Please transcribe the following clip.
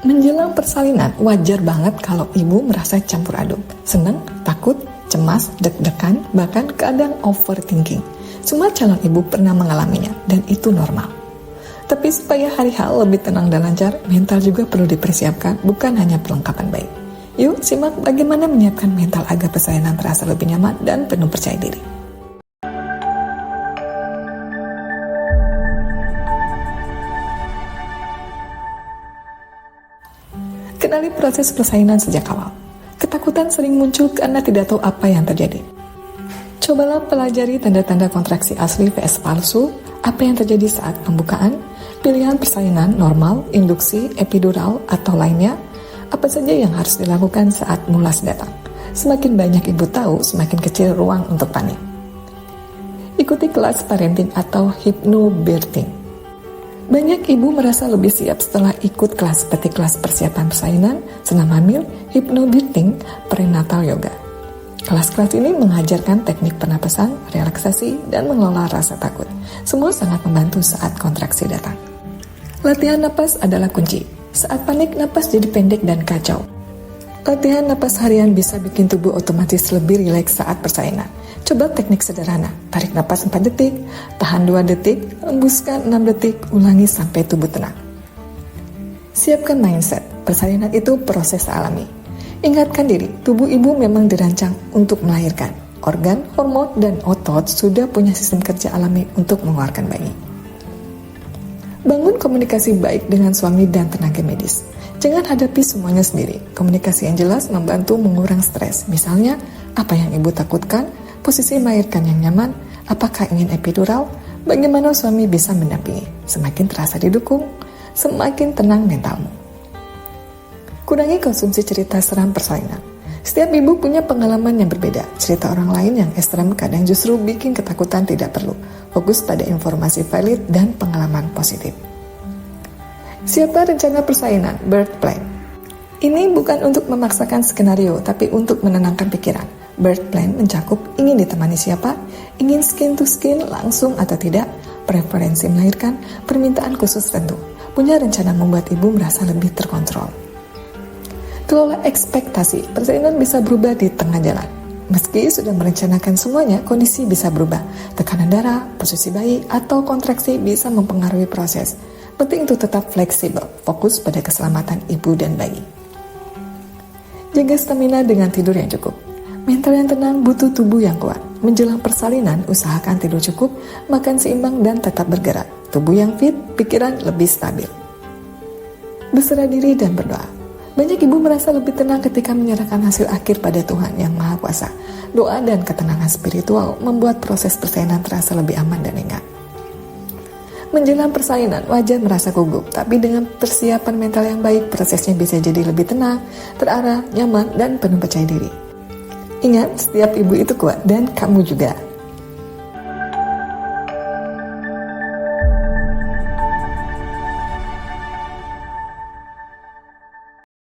Menjelang persalinan, wajar banget kalau ibu merasa campur aduk. Senang, takut, cemas, deg-degan, bahkan kadang overthinking. Semua calon ibu pernah mengalaminya, dan itu normal. Tapi supaya hari H lebih tenang dan lancar, mental juga perlu dipersiapkan, bukan hanya perlengkapan baik. Yuk, simak bagaimana menyiapkan mental agar persalinan terasa lebih nyaman dan penuh percaya diri. Kenali proses persalinan sejak awal. Ketakutan sering muncul karena tidak tahu apa yang terjadi. Cobalah pelajari tanda-tanda kontraksi asli vs palsu, apa yang terjadi saat pembukaan, pilihan persalinan normal, induksi, epidural, atau lainnya, apa saja yang harus dilakukan saat mulas datang. Semakin banyak ibu tahu, semakin kecil ruang untuk panik. Ikuti kelas parenting atau hypnobirthing. Banyak ibu merasa lebih siap setelah ikut kelas seperti kelas persiapan persalinan, senam hamil, hypnobirthing, prenatal yoga. Kelas-kelas ini mengajarkan teknik pernapasan, relaksasi, dan mengelola rasa takut. Semua sangat membantu saat kontraksi datang. Latihan napas adalah kunci. Saat panik, napas jadi pendek dan kacau. Latihan napas harian bisa bikin tubuh otomatis lebih rileks saat persalinan. Coba teknik sederhana, tarik napas 4 detik, tahan 2 detik, hembuskan 6 detik, ulangi sampai tubuh tenang. Siapkan mindset, persalinan itu proses alami. Ingatkan diri, tubuh ibu memang dirancang untuk melahirkan. Organ, hormon, dan otot sudah punya sistem kerja alami untuk mengeluarkan bayi. Bangun komunikasi baik dengan suami dan tenaga medis. Jangan hadapi semuanya sendiri. Komunikasi yang jelas membantu mengurangi stres. Misalnya, apa yang ibu takutkan, posisi melahirkan yang nyaman, apakah ingin epidural, bagaimana suami bisa mendampingi. Semakin terasa didukung, semakin tenang mentalmu. Kurangi konsumsi cerita seram persalinan. Setiap ibu punya pengalaman yang berbeda. Cerita orang lain yang ekstrem kadang justru bikin ketakutan tidak perlu. Fokus pada informasi valid dan pengalaman positif. Siapa rencana persalinan, birth plan. Ini bukan untuk memaksakan skenario, tapi untuk menenangkan pikiran. Birth plan mencakup ingin ditemani siapa, ingin skin to skin langsung atau tidak, preferensi melahirkan, permintaan khusus tentu. Punya rencana membuat ibu merasa lebih terkontrol. Kelola ekspektasi, persalinan bisa berubah di tengah jalan. Meski sudah merencanakan semuanya, kondisi bisa berubah. Tekanan darah, posisi bayi, atau kontraksi bisa mempengaruhi proses. Penting untuk tetap fleksibel, fokus pada keselamatan ibu dan bayi. Jaga stamina dengan tidur yang cukup. Mental yang tenang butuh tubuh yang kuat. Menjelang persalinan, usahakan tidur cukup, makan seimbang, dan tetap bergerak. Tubuh yang fit, pikiran lebih stabil. Berserah diri dan berdoa. Banyak ibu merasa lebih tenang ketika menyerahkan hasil akhir pada Tuhan yang Maha Kuasa. Doa dan ketenangan spiritual membuat proses persalinan terasa lebih aman dan ringan. Menjelang persalinan, wajar merasa gugup, tapi dengan persiapan mental yang baik, prosesnya bisa jadi lebih tenang, terarah, nyaman, dan penuh percaya diri. Ingat, setiap ibu itu kuat, dan kamu juga.